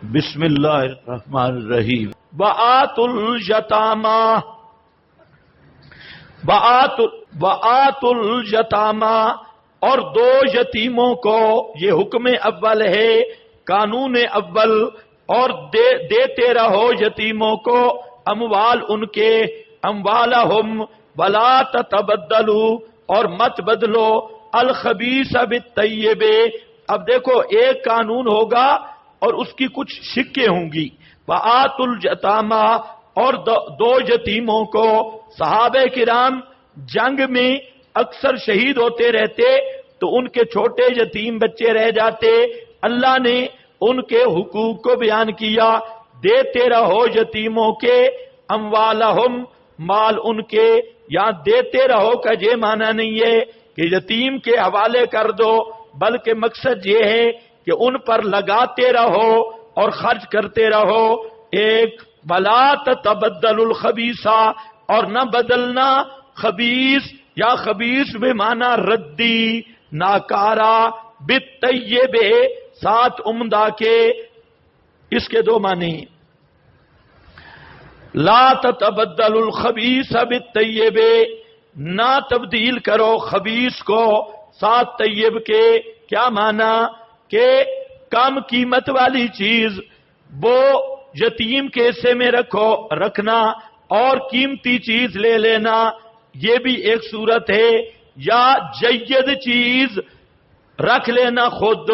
بسم اللہ الرحمن الرحیم۔ وآتوا اليتامى وآتوا اليتامى، اور دو یتیموں کو، یہ حکم اول ہے، قانون اول، اور دیتے رہو یتیموں کو اموال ان کے، اموالہم ولا تتبدلوا، اور مت بدلو الخبیث بالطیب۔ اب دیکھو ایک قانون ہوگا اور اس کی کچھ شکیں ہوں گی۔ وآتوا اليتامى، اور دو یتیموں کو، صحابہ کرام جنگ میں اکثر شہید ہوتے رہتے تو ان کے چھوٹے یتیم بچے رہ جاتے، اللہ نے ان کے حقوق کو بیان کیا، دیتے رہو یتیموں کے اموالہم، مال ان کے، یہاں دیتے رہو کا یہ معنی نہیں ہے کہ یتیم کے حوالے کر دو، بلکہ مقصد یہ ہے کہ ان پر لگاتے رہو اور خرچ کرتے رہو۔ ایک ولا تتبدل الخبیث، اور نہ بدلنا خبیث، یا خبیث میں معنی ردی، ناکارا، بالطیب، ساتھ عمدہ کے، اس کے دو معنی۔ لا تتبدل الخبیث بالطیب، نہ تبدیل کرو خبیث کو ساتھ طیب کے۔ کیا معنی؟ کہ کم قیمت والی چیز وہ یتیم کے حصے میں رکھنا اور قیمتی چیز لے لینا، یہ بھی ایک صورت ہے، یا جید چیز رکھ لینا خود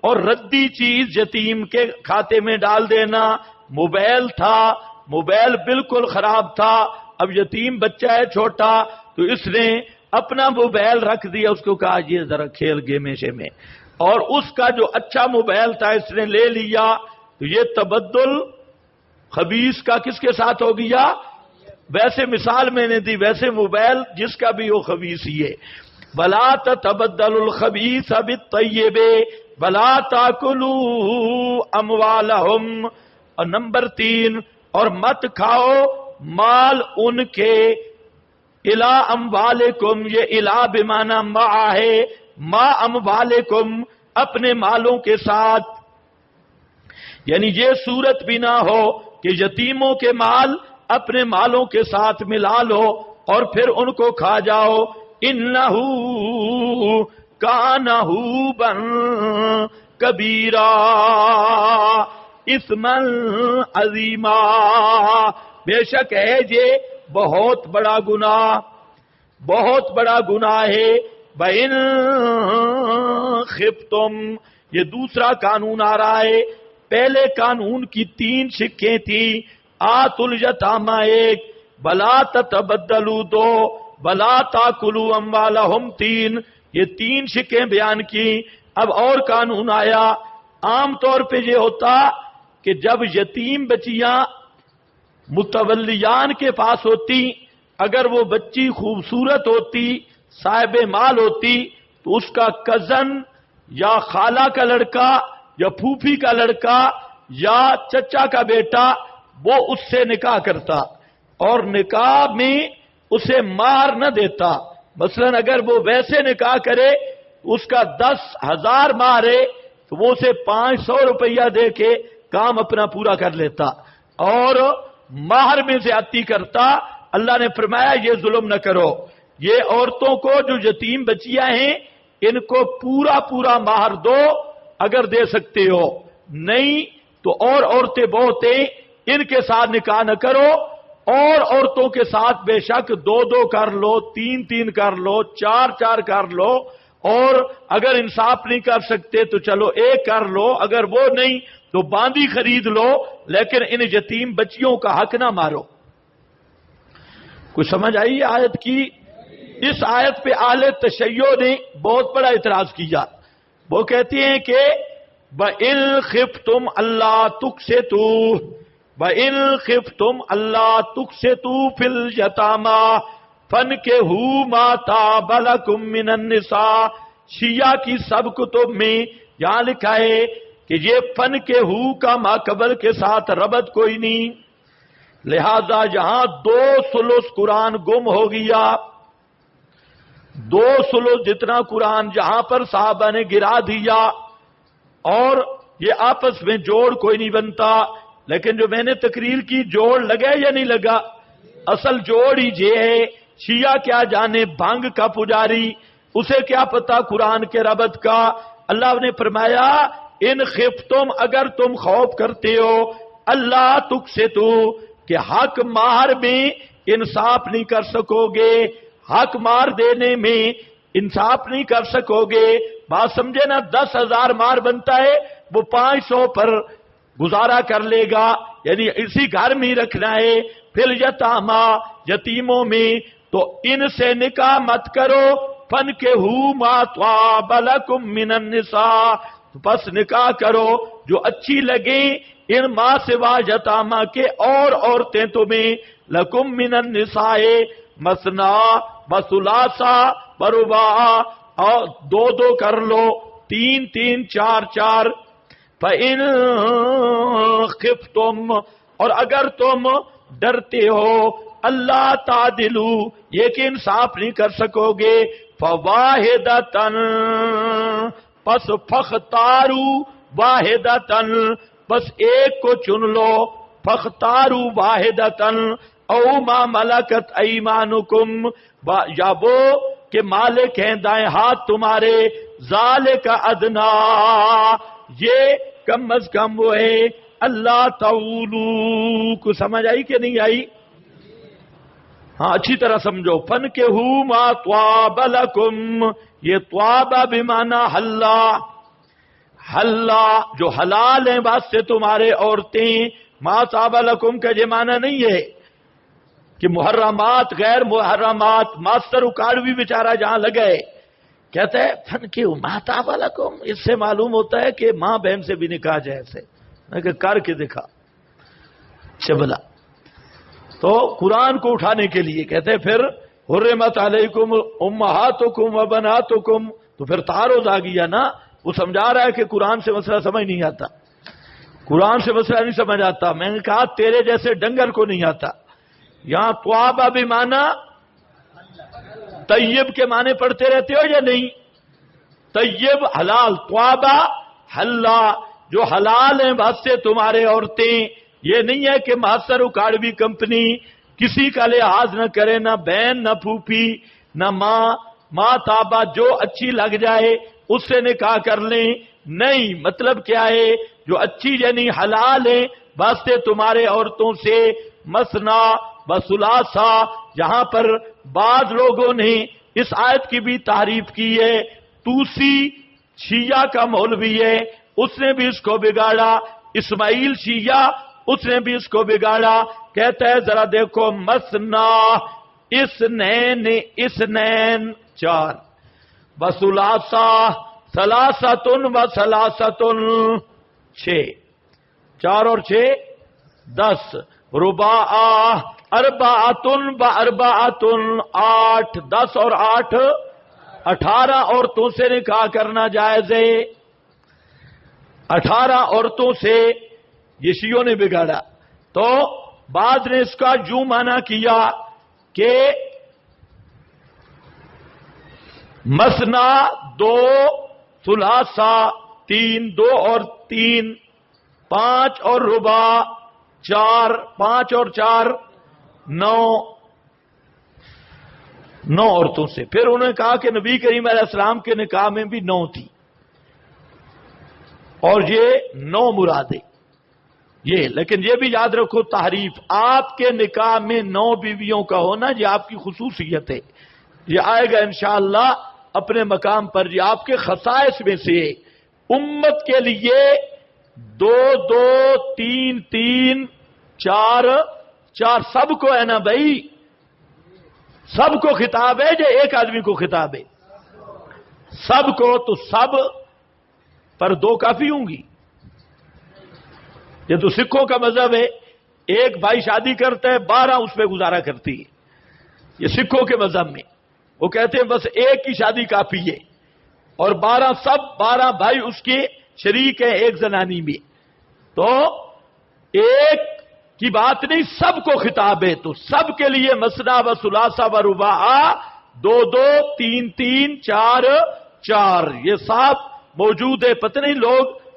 اور ردی چیز یتیم کے کھاتے میں ڈال دینا۔ موبائل تھا، موبائل بالکل خراب تھا، اب یتیم بچہ ہے چھوٹا تو اس نے اپنا موبائل رکھ دیا، اس کو کہا یہ ذرا کھیل گیمے میں، اور اس کا جو اچھا موبائل تھا اس نے لے لیا، تو یہ تبدل خبیث کا کس کے ساتھ ہو گیا؟ ویسے مثال میں نے دی، ویسے موبائل جس کا بھی ہو خبیث ہی ہے۔ ولا تتبدل الخبیث بالطیب ولا تاکلوا اموالہم، اور نمبر 3، اور مت کھاؤ مال ان کے، الا اموالکم، یہ الا بمعنی مع ہے، ما اموالکم، اپنے مالوں کے ساتھ، یعنی یہ صورت بھی نہ ہو کہ یتیموں کے مال اپنے مالوں کے ساتھ ملا لو اور پھر ان کو کھا جاؤ۔ انہو کان حوبا کبیرا اثما عظیما، بے شک ہے یہ بہت بڑا گناہ، بہت بڑا گناہ ہے۔ بَإِن خِفْتُمْ، یہ دوسرا قانون آ رہا ہے، پہلے قانون کی 3 شکیں تھیں، آتوا الیتامی 1، ولا تتبدلوا 2، ولا تاکلوا اموالہم 3، یہ 3 شکیں بیان کی۔ اب اور قانون آیا۔ عام طور پہ یہ ہوتا کہ جب یتیم بچیاں متولیان کے پاس ہوتی، اگر وہ بچی خوبصورت ہوتی، صاحب مال ہوتی، تو اس کا کزن یا خالہ کا لڑکا یا پھوپھی کا لڑکا یا چچا کا بیٹا وہ اس سے نکاح کرتا اور نکاح میں اسے مہر نہ دیتا۔ مثلا اگر وہ ویسے نکاح کرے اس کا 10,000 مہر ہے تو وہ اسے 500 روپیہ دے کے کام اپنا پورا کر لیتا، اور مہر میں زیادتی کرتا۔ اللہ نے فرمایا یہ ظلم نہ کرو، یہ عورتوں کو جو یتیم بچیاں ہیں ان کو پورا پورا مہر دو اگر دے سکتے ہو، نہیں تو اور عورتیں بہت ہیں ان کے ساتھ نکاح نہ کرو، اور عورتوں کے ساتھ بے شک 2 کر لو، 3 کر لو، 4 کر لو، اور اگر انصاف نہیں کر سکتے تو چلو 1 کر لو، اگر وہ نہیں تو باندی خرید لو، لیکن ان یتیم بچیوں کا حق نہ مارو۔ کچھ سمجھ آئی آیت کی؟ اس آیت پہ اہل تشیع نے بہت بڑا اعتراض کیا، وہ کہتے ہیں کہ وَإِن خِفْتُمْ أَلَّا تُقْسِطُوا وَإِن خِفْتُمْ أَلَّا تُقْسِطُوا فِي الْيَتَامَى فَانكِحُوا مَا طَابَ لَكُم مِّنَ النِّسَاءِ، شیعہ کی سب کتب میں یہاں لکھا ہے کہ یہ فَانكِحُوا کا ماقبل کے ساتھ ربط کوئی نہیں، لہذا یہاں 2 ثلث قرآن گم ہو گیا۔ 2 ثلث جتنا قرآن جہاں پر صحابہ نے گرا دیا، اور یہ آپس میں جوڑ کوئی نہیں بنتا. لیکن جو میں نے تقریر کی جوڑ لگا یا نہیں لگا؟ اصل جوڑ ہی یہ ہے. شیعہ کیا جانے بھنگ کا پجاری، اسے کیا پتا قرآن کے ربط کا. اللہ نے فرمایا ان خفتم، اگر تم خوف کرتے ہو اللہ تقسطو، کہ حق مار میں انصاف نہیں کر سکو گے، حق مار دینے میں انصاف نہیں کر سکو گے. بات سمجھے نا؟ 10,000 مار بنتا ہے، وہ 500 پر گزارا کر لے گا، یعنی اسی گھر میں ہی رکھنا ہے. پھر یتاما، یتیموں میں، تو ان سے نکاح مت کرو. فنکحوا ما طاب لکم من النساء، بس نکاح کرو جو اچھی لگیں ان ما سوا یتاما کے اور عورتیں تمہیں. لکم من النساء مثنا وثلاثا ورباع، اور 2 کر لو، 3 4. فَإِن خِفْتُمْ، اور اگر تم ڈرتے ہو اللہ تعدلوا، یہ کہ انصاف نہیں کر سکو گے، فواحدۃ، پس فاختاروا واحدۃ، بس ایک کو چن لو. فاختاروا واحدۃ او ما ملکت ایمانکم، یا وہ کہ مالک ہیں دائیں ہاتھ تمہارے. ذالک ادنا، یہ کم از کم وہ ہے اللہ تعولو. کو سمجھ آئی کہ نہیں آئی؟ ہاں اچھی طرح سمجھو. فنکحوا ما طاب لکم، یہ طاب بمعنی حلا، حلا جو حلال ہیں واسطے تمہارے عورتیں. ما طاب لکم کا یہ معنی نہیں ہے کہ محرمات غیر محرمات. ماسٹر اکاڑوی بیچارہ جہاں لگے کہتا ہے فنکحوا ما طاب لکم، اس سے معلوم ہوتا ہے کہ ماں بہن سے بھی نکاح جائز ہے. میں کہ کر کے دکھا چبلا. تو قرآن کو اٹھانے کے لیے کہتے ہیں پھر حرمت علیکم امہاتکم وبناتکم، تو پھر تعارض آ گیا نا. وہ سمجھا رہا ہے کہ قرآن سے مسئلہ سمجھ نہیں آتا، قرآن سے مسئلہ نہیں سمجھ آتا. میں نے کہا تیرے جیسے ڈنگر کو نہیں آتا. یہاں طوابہ بھی مانا طیب کے معنی پڑھتے رہتے ہو یا نہیں؟ طیب حلال، طوابہ حلا، جو حلال ہیں واسطے تمہارے عورتیں. یہ نہیں ہے کہ ماسٹر اکاڑوی کمپنی کسی کا لحاظ نہ کرے، نہ بہن نہ پھوپھی نہ ماں. ماں تابا جو اچھی لگ جائے اس سے نکاح کر لیں. نہیں، مطلب کیا ہے؟ جو اچھی یعنی حلال ہیں واسطے تمہارے عورتوں سے. مثنا وثلاثا، یہاں پر بعض لوگوں نے اس آیت کی بھی تعریف کی ہے. توسی شیعہ کا مولوی ہے، اس نے بھی اس کو بگاڑا. اسماعیل شیعہ، اس نے بھی اس کو بگاڑا. کہتا ہے ذرا دیکھو، مثنا اثنین، 4 وثلاثا ثلاثۃ وثلاثۃ، 6، 4 اور 6 10. رباع اربعۃ واربعۃ، 8، 10 اور 8 18 عورتوں سے نکاح کرنا جائز ہے. 18 عورتوں سے یہ شیعوں نے بگاڑا. تو بعض نے اس کا یوں معنی کیا کہ مثنا 2، ثلاثہ 3، 2 اور 3، 5 اور رباع 4، 5 اور 4 9 عورتوں سے. پھر انہوں نے کہا کہ نبی کریم علیہ السلام کے نکاح میں بھی 9 تھی، اور یہ 9 مرادیں یہ. لیکن یہ بھی یاد رکھو تحریف، آپ کے نکاح میں 9 بیویوں کا ہونا یہ آپ کی خصوصیت ہے. یہ آئے گا انشاءاللہ اپنے مقام پر. یہ آپ کے خصائص میں سے امت کے لیے 2 2 3 3 4 4 سب کو ہے نا بھائی، سب کو خطاب ہے. جو ایک آدمی کو خطاب ہے سب کو، تو سب پر 2 کافی ہوں گی. یہ تو سکھوں کا مذہب ہے، ایک بھائی شادی کرتا ہے 12 اس پہ گزارا کرتی ہے. یہ سکھوں کے مذہب میں وہ کہتے ہیں بس ایک کی شادی کافی ہے، اور 12 بھائی اس کے شریک ہیں ایک زنانی میں. تو ایک کی بات نہیں، سب کو خطاب ہے. تو سب کے لیے مثنا و ثلاثہ و رباع 2 2 3 3 4 4 یہ صاحب موجود ہے. پتہ نہیں لوگ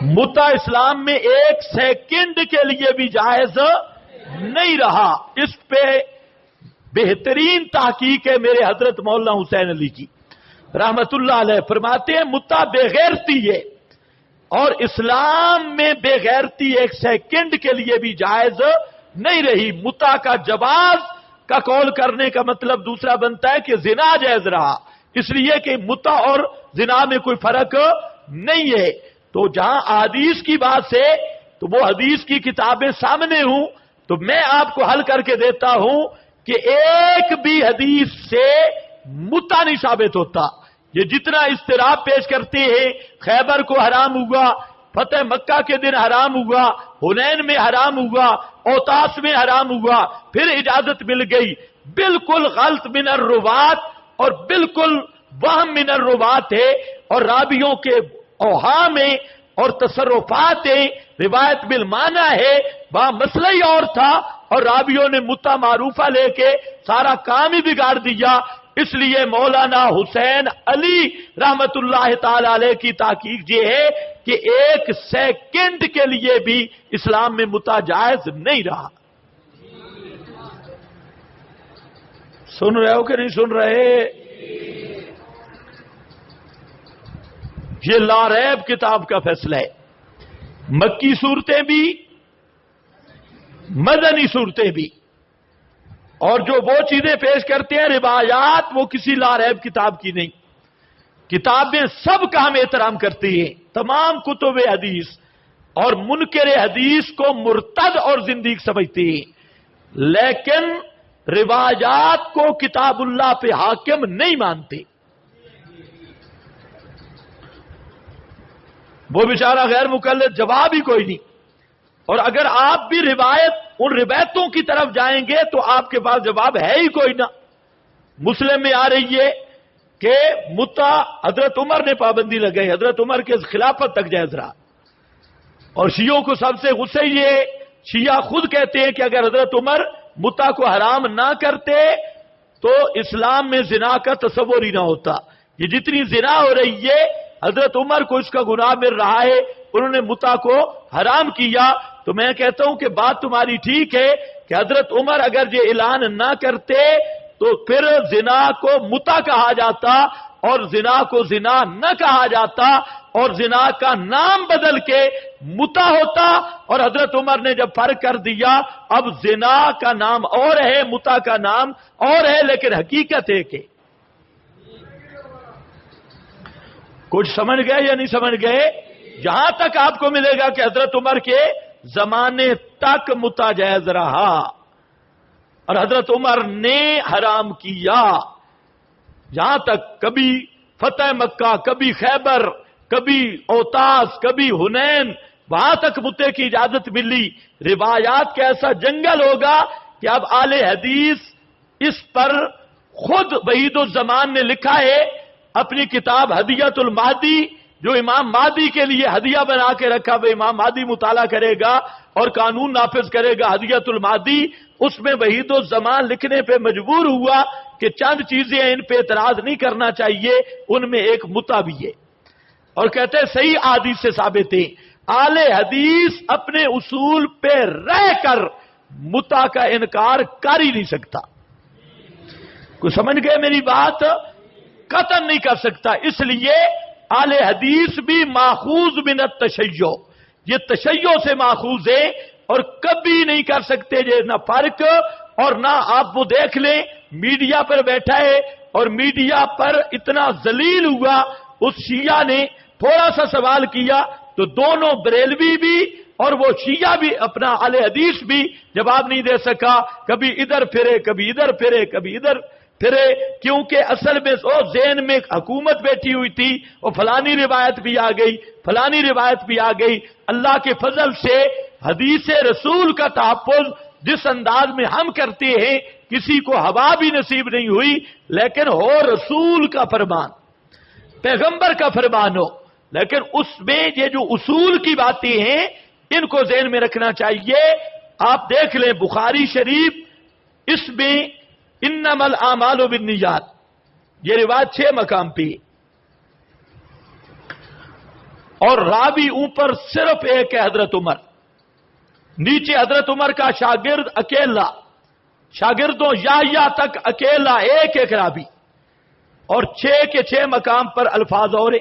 متع اسلام میں ایک سیکنڈ کے لیے بھی جائز نہیں رہا. اس پہ بہترین تحقیق ہے میرے حضرت مولانا حسین علی کی رحمت اللہ علیہ. فرماتے ہیں متع بے غیرتی ہے، اور اسلام میں بے غیرتی ایک سیکنڈ کے لیے بھی جائز نہیں رہی. متع کا جواز کا قول کرنے کا مطلب دوسرا بنتا ہے کہ زنا جائز رہا، اس لیے کہ متع اور زنا میں کوئی فرق نہیں ہے. تو جہاں احادیث کی بات ہے تو وہ حدیث کی کتابیں سامنے ہوں تو میں آپ کو حل کر کے دیتا ہوں کہ ایک بھی حدیث سے متع نہیں ثابت ہوتا. یہ جتنا اضطراب پیش کرتے ہیں، خیبر کو حرام ہوا، فتح مکہ کے دن حرام ہوا، حنین میں حرام ہوا، اوتاس میں حرام ہوا، پھر اجازت مل گئی. بالکل غلط من الروات اور بالکل وہم من الروات ہے، اور راویوں کے اوہام اور تصرفات روایت بالمعنی ہے. وہاں مسئلہ ہی اور تھا اور راویوں نے متع معروفہ لے کے سارا کام ہی بگاڑ دیا. اس لیے مولانا حسین علی رحمت اللہ تعالی علیہ کی تحقیق یہ ہے کہ ایک سیکنڈ کے لیے بھی اسلام میں متع جائز نہیں رہا. سن رہے ہو کہ نہیں سن رہے؟ یہ لاریب کتاب کا فیصلہ ہے. مکی صورتیں بھی، مدنی صورتیں بھی، اور جو وہ چیزیں پیش کرتے ہیں روایات، وہ کسی لاریب کتاب کی نہیں. کتابیں سب کا ہم احترام کرتے ہیں، تمام کتب حدیث، اور منکر حدیث کو مرتد اور زندیق سمجھتے ہیں، لیکن روایات کو کتاب اللہ پہ حاکم نہیں مانتے. وہ بیچارہ غیر مقلد جواب ہی کوئی نہیں. اور اگر آپ بھی ان روایتوں کی طرف جائیں گے تو آپ کے پاس جواب ہے ہی کوئی نہ. مسلم میں آ رہی ہے کہ متع حضرت عمر نے پابندی لگائی، حضرت عمر کے خلافت تک جائز رہا. اور شیعوں کو سب سے غصہ یہ، شیعہ خود کہتے ہیں کہ اگر حضرت عمر متع کو حرام نہ کرتے تو اسلام میں زنا کا تصور ہی نہ ہوتا. یہ جتنی زنا ہو رہی ہے حضرت عمر کو اس کا گناہ مل رہا ہے، انہوں نے متع کو حرام کیا. تو میں کہتا ہوں کہ بات تمہاری ٹھیک ہے کہ حضرت عمر اگر یہ اعلان نہ کرتے تو پھر زنا کو متع کہا جاتا اور زنا کو زنا نہ کہا جاتا اور زنا کا نام بدل کے متع ہوتا. اور حضرت عمر نے جب فرق کر دیا، اب زنا کا نام اور ہے، متع کا نام اور ہے، لیکن حقیقت ہے کہ کچھ سمجھ گئے یا نہیں سمجھ گئے؟ جہاں تک آپ کو ملے گا کہ حضرت عمر کے زمانے تک متع جائز رہا اور حضرت عمر نے حرام کیا. جہاں تک کبھی فتح مکہ، کبھی خیبر، کبھی اوتاس، کبھی حنین، وہاں تک متع کی اجازت ملی. روایات کا ایسا جنگل ہوگا کہ اب اہل حدیث اس پر خود وحید الزمان نے لکھا ہے اپنی کتاب ہدیۃ المہدی، جو امام مہدی کے لیے ہدیہ بنا کے رکھا، وہ امام مہدی مطالعہ کرے گا اور قانون نافذ کرے گا ہدیۃ المہدی. اس میں وحید الزمان لکھنے پہ مجبور ہوا کہ چند چیزیں ان پہ اعتراض نہیں کرنا چاہیے، ان میں ایک متع بھی ہے. اور کہتے ہیں صحیح احادیث سے ثابت ہے، اہل حدیث اپنے اصول پہ رہ کر متع کا انکار کر ہی نہیں سکتا. کوئی سمجھ گئے میری بات؟ قطعا نہیں کر سکتا. اس لیے اہل حدیث بھی ماخوذ من التشیع، یہ تشیع سے ماخوذ ہے اور کبھی نہیں کر سکتے یہ نہ فرق. اور نہ آپ وہ دیکھ لیں میڈیا پر بیٹھا ہے اور میڈیا پر اتنا ذلیل ہوا، اس شیعہ نے تھوڑا سا سوال کیا تو دونوں بریلوی بھی اور وہ شیعہ بھی، اپنا اہل حدیث بھی جواب نہیں دے سکا. کبھی ادھر پھرے، کبھی ادھر پھرے، کبھی ادھر پھرے، کیونکہ اصل میں ذہن میں حکومت بیٹھی ہوئی تھی، اور فلانی روایت بھی آ گئی، فلانی روایت بھی آ گئی. اللہ کے فضل سے حدیث رسول کا تحفظ جس انداز میں ہم کرتے ہیں کسی کو ہوا بھی نصیب نہیں ہوئی، لیکن ہو رسول کا فرمان، پیغمبر کا فرمان ہو. لیکن اس میں یہ جو اصول کی باتیں ہیں ان کو ذہن میں رکھنا چاہیے. آپ دیکھ لیں بخاری شریف، اس میں انما الاعمال بالنیات، یہ روایت 6 مقام پہ. اور راوی اوپر صرف ایک ہے حضرت عمر، نیچے حضرت عمر کا شاگرد اکیلا، شاگردوں یا تک اکیلا ایک ایک راوی، اور 6 کے 6 مقام پر الفاظ اور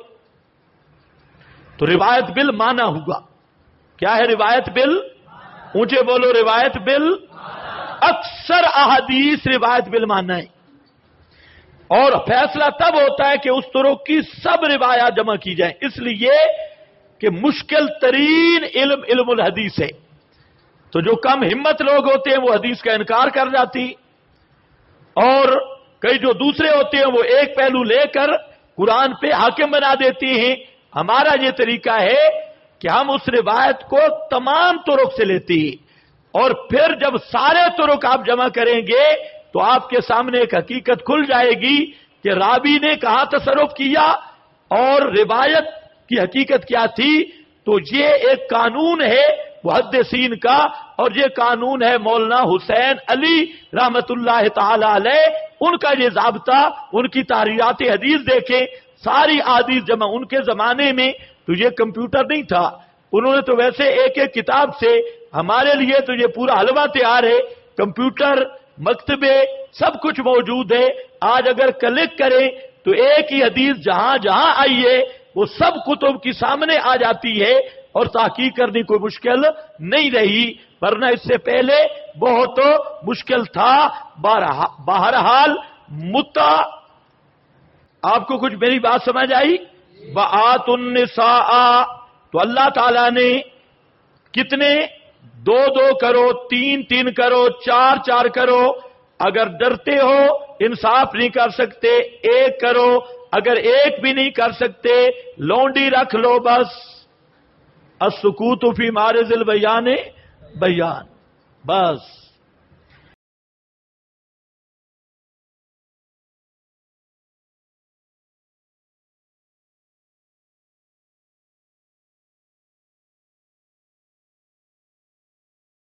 تو روایت بل مانا ہوگا. کیا ہے روایت بل؟ اونچے بولو، روایت بل. اکثر احادیث روایت بل مانا ہے، اور فیصلہ تب ہوتا ہے کہ اس طرق کی سب روایات جمع کی جائیں، اس لیے کہ مشکل ترین علم الحدیث ہے. تو جو کم ہمت لوگ ہوتے ہیں وہ حدیث کا انکار کر جاتی، اور کئی جو دوسرے ہوتے ہیں وہ ایک پہلو لے کر قرآن پہ حاکم بنا دیتے ہیں. ہمارا یہ طریقہ ہے کہ ہم اس روایت کو تمام طرق سے لیتے ہیں، اور پھر جب سارے طرق آپ جمع کریں گے تو آپ کے سامنے ایک حقیقت کھل جائے گی کہ راوی نے کہاں تصرف کیا اور روایت کی حقیقت کیا تھی. تو یہ ایک قانون ہے محدثین کا، اور یہ قانون ہے مولانا حسین علی رحمت اللہ تعالی علیہ، ان کا یہ ضابطہ. ان کی تحریرات حدیث دیکھیں، ساری احادیث جمع. ان کے زمانے میں تو یہ کمپیوٹر نہیں تھا، انہوں نے تو ویسے ایک ایک کتاب سے، ہمارے لیے تو یہ پورا حلوہ تیار ہے. کمپیوٹر، مکتبے، سب کچھ موجود ہے. آج اگر کلک کریں تو ایک ہی حدیث جہاں جہاں آئی ہے وہ سب کتب کی سامنے آ جاتی ہے، اور تحقیق کرنی کوئی مشکل نہیں رہی، ورنہ اس سے پہلے بہت مشکل تھا. بہرحال آپ کو کچھ میری بات سمجھ آئی؟ وآتوا النساء، تو اللہ تعالیٰ نے کتنے؟ 2 کرو، 3 کرو، 4 کرو. اگر ڈرتے ہو انصاف نہیں کر سکتے 1 کرو، اگر 1 بھی نہیں کر سکتے لونڈی رکھ لو بس. السکوت فی معرض البیان بیان، بس.